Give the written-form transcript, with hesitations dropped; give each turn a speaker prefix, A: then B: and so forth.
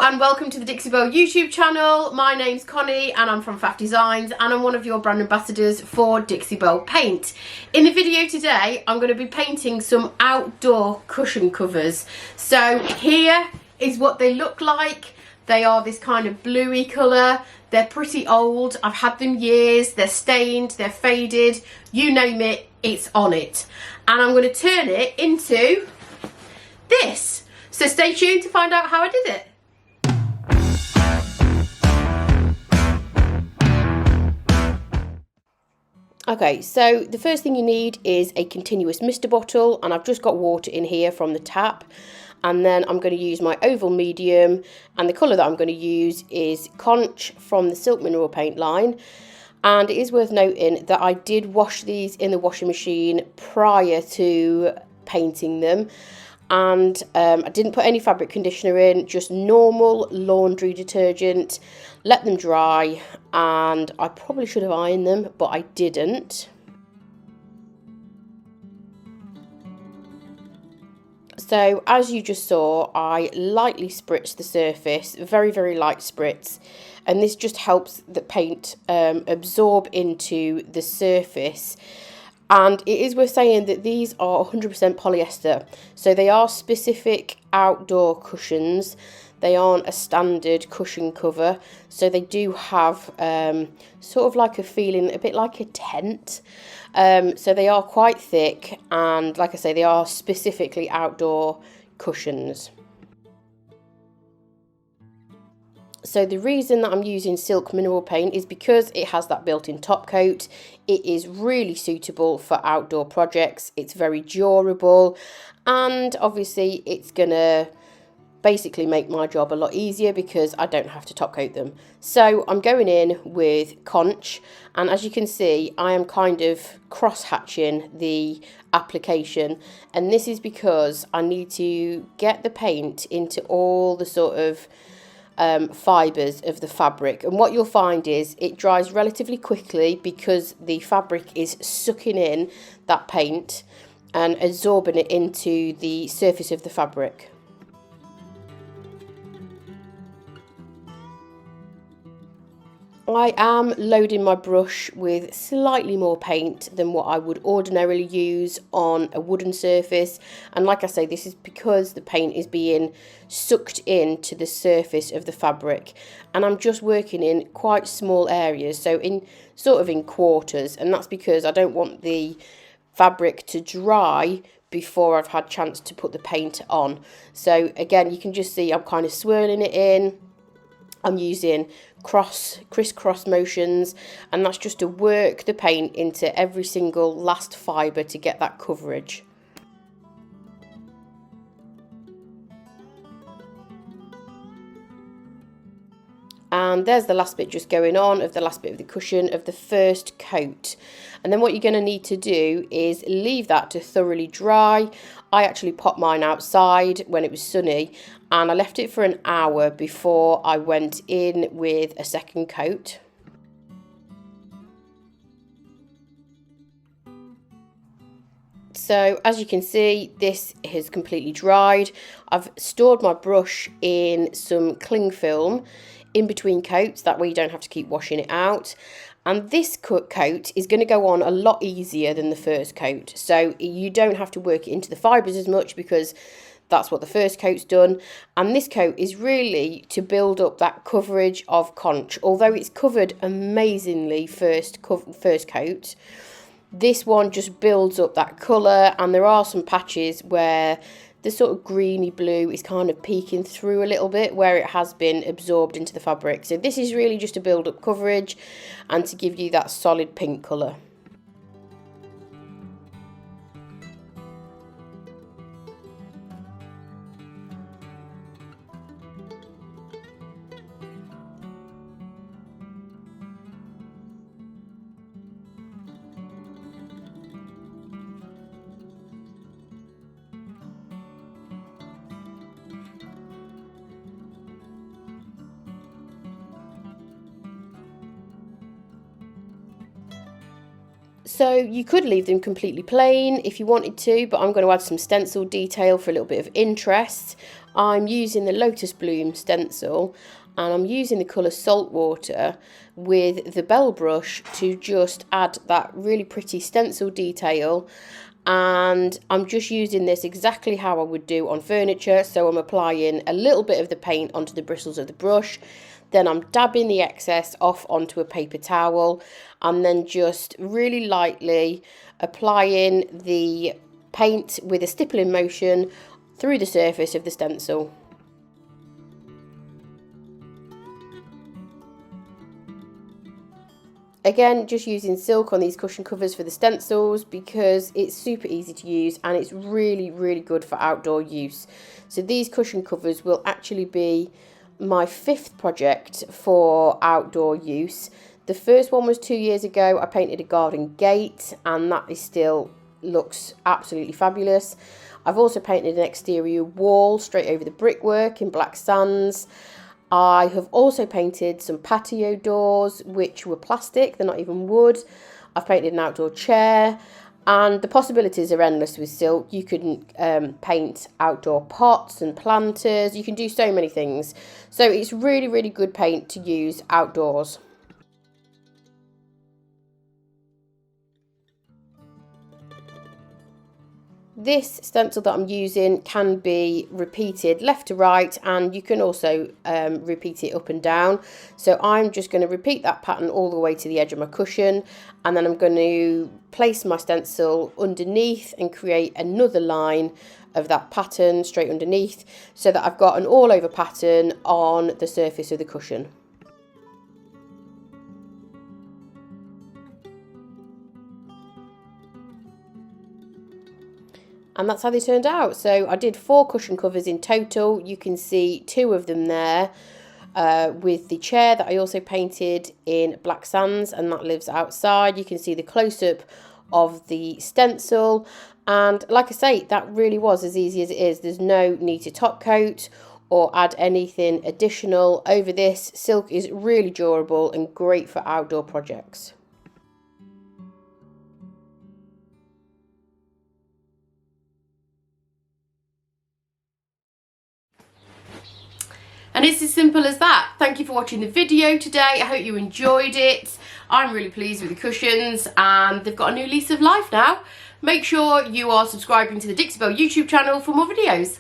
A: and welcome to the Dixie Belle YouTube channel. My name's Connie and I'm from Faff Designs and I'm one of your brand ambassadors for Dixie Belle Paint. In the video today I'm going to be painting some outdoor cushion covers. So here is what they look like. They are this kind of bluey colour. They're pretty old. I've had them years. They're stained, they're faded, you name it, it's on it. And I'm going to turn it into this. So stay tuned to find out how I did it. Okay, so the first thing you need is a continuous mister bottle, and I've just got water in here from the tap. And then I'm going to use my oval medium, and the colour that I'm going to use is Conch from the Silk Mineral Paint line. And it is worth noting that I did wash these in the washing machine prior to painting them. And I didn't put any fabric conditioner in, just normal laundry detergent. Let them dry, and I probably should have ironed them, but I didn't. So as you just saw, I lightly spritzed the surface, very, very light spritz, and this just helps the paint absorb into the surface. And it is worth saying that these are 100% polyester, so they are specific outdoor cushions. They aren't a standard cushion cover, so they do have sort of like a feeling, a bit like a tent. So they are quite thick, and like I say, they are specifically outdoor cushions. So the reason that I'm using Silk Mineral Paint is because it has that built-in top coat. It is really suitable for outdoor projects. It's very durable, and obviously it's gonna basically make my job a lot easier because I don't have to top coat them. So I'm going in with Conch, and as you can see, I am kind of cross hatching the application, and this is because I need to get the paint into all the sort of fibres of the fabric. And what you'll find is it dries relatively quickly because the fabric is sucking in that paint and absorbing it into the surface of the fabric. I am loading my brush with slightly more paint than what I would ordinarily use on a wooden surface, and like I say, this is because the paint is being sucked into the surface of the fabric, and I'm just working in quite small areas, so in sort of in quarters, and that's because I don't want the fabric to dry before I've had chance to put the paint on. So again, you can just see I'm kind of swirling it in. I'm using crisscross motions, and that's just to work the paint into every single last fibre to get that coverage. And there's the last bit just going on of the last bit of the cushion of the first coat. And then what you're going to need to do is leave that to thoroughly dry. I actually popped mine outside when it was sunny, and I left it for an hour before I went in with a second coat. So as you can see, this has completely dried. I've stored my brush in some cling film in between coats, that way you don't have to keep washing it out. And this coat is going to go on a lot easier than the first coat, so you don't have to work it into the fibres as much because that's what the first coat's done. And this coat is really to build up that coverage of Conch. Although it's covered amazingly first coat, this one just builds up that colour, and there are some patches where the sort of greeny blue is kind of peeking through a little bit where it has been absorbed into the fabric. So this is really just to build up coverage and to give you that solid pink colour. So you could leave them completely plain if you wanted to, but I'm going to add some stencil detail for a little bit of interest. I'm using the Lotus Bloom stencil, and I'm using the colour Saltwater with the Bell brush to just add that really pretty stencil detail. And I'm just using this exactly how I would do on furniture. So I'm applying a little bit of the paint onto the bristles of the brush, then I'm dabbing the excess off onto a paper towel, and then just really lightly applying the paint with a stippling motion through the surface of the stencil. Again, just using silk on these cushion covers for the stencils because it's super easy to use and it's really, really good for outdoor use. So these cushion covers will actually be my 5th project for outdoor use. The first one was 2 years ago. I painted a garden gate and that is still looks absolutely fabulous. I've also painted an exterior wall straight over the brickwork in black sands. I have also painted some patio doors, which were plastic, they're not even wood. I've painted an outdoor chair, and the possibilities are endless with silk. You can paint outdoor pots and planters, you can do so many things. So it's really, really good paint to use outdoors. This stencil that I'm using can be repeated left to right, and you can also repeat it up and down. So I'm just going to repeat that pattern all the way to the edge of my cushion, and then I'm going to place my stencil underneath and create another line of that pattern straight underneath, so that I've got an all over pattern on the surface of the cushion. And that's how they turned out. So I did 4 cushion covers in total. You can see 2 of them there with the chair that I also painted in black sands, and that lives outside. You can see the close-up of the stencil, and like I say, that really was as easy as it is. There's no need to top coat or add anything additional over this. Silk is really durable and great for outdoor projects. And it's as simple as that. Thank you for watching the video today. I hope you enjoyed it. I'm really pleased with the cushions and they've got a new lease of life now. Make sure you are subscribing to the Dixie Belle YouTube channel for more videos.